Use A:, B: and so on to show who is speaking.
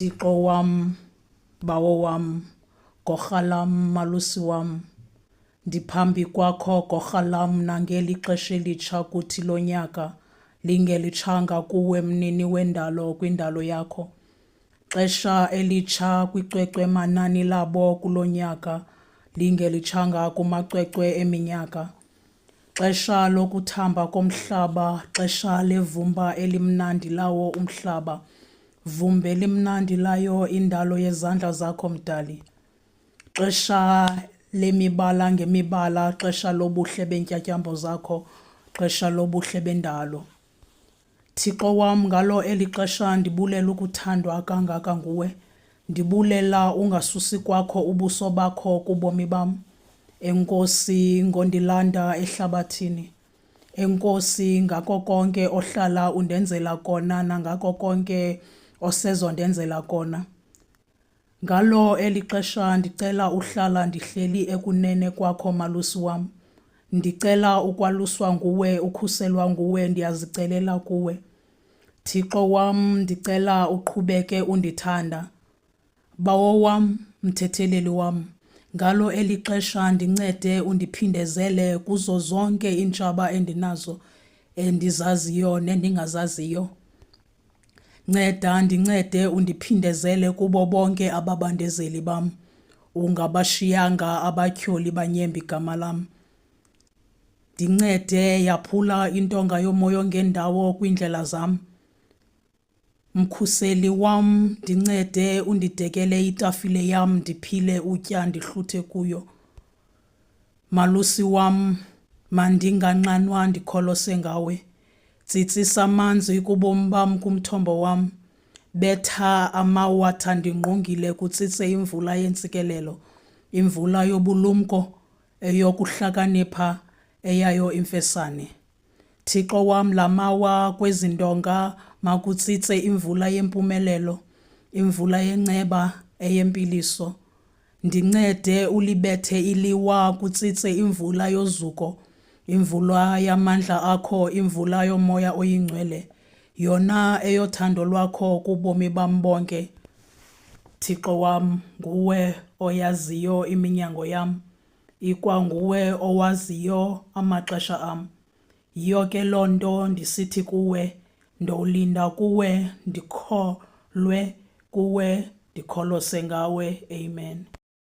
A: Thixo wam, Bawo wam, Gorha lam, Malusi wam, ndiphambi kwakho Gorha lam nangeli xesha elitsha kuthi lo nyaka lingelitshanga kuwe mnini wendalo kwindalo yakho. Xesha elitsha kwicwecwe manani labo kulo nyaka lingelitshanga kumacwecwe eminyaka. Xesha lokuthamba komhlaba, xesha levumba elimnandi lawo umhlaba. Vumbe limnandi layo indalo yezandla zakho mdali. Xesha lemibala ngemibala, xesha lobuhle beentyatyambo zakho, xesha lobuhle bendalo. Thixo wam, ngalo eli xesha ndibulela ukuthandwa kangaka nguwe. Ndibulela ungasusi kwakho ubuso bakho kubomi bam. Enkosi ngondilanda ehlabathini. Enkosi ngako konke ohlala undenzela kona nangako konke osezondenzela kona. Ngalo eli xesha ndicela uhlala ndihleli ekunene kwakho Malusi wam. Ndicela ukwaluswa nguwe, ukhuselwa nguwe, ndiyazicelela kuwe. Thixo wam, ndicela uqhubeke undithanda. Bawo wam, mthetheleli wam, ngalo eli xesha ndincede undiphindezele kuzo zonke iintshaba endinazo, endizaziyo nendingazaziyo. Ndincede undiphindezele kubo bonke ababandezeli bam. Ungabashiyanga abatyholi banyemba igama lam. Ndincede yaphula intonga yomoya ongendawo kwiindlela zam. Mkhuseli wam, ndincede undidekele itafile yam ndiphile utya ndihluthe kuyo. Malusi wam, mandinganqanwa ndikholose ngawe. Tsitsisa amanzi kubomi bam kumthombo wam. Betha amawatha ndingqongile kutsitse imvula yentsikelelo, imvula yobulumko, eyokuhlakanipha, eyayo imfesane. Thixo wam, lamawa kwezi ndonga makutsitse imvula yempumelelo, imvula yenceba, eyempiliso. Ndincede ulibethe iliwa kutsitse imvula yozuko, imvula yamandla akho, imvula yomoya oyingcwele, yona eyothando lwakho kubomi bam bonke. Thixo wam, nguwe oyaziyo iminyango yam, ikwanguwe owaziyo amaxesha am. Yiyo ke loo nto ndisithi kuwe, ndowulinda kuwe, ndikholwe kuwe, ndikholose ngawe. Amen.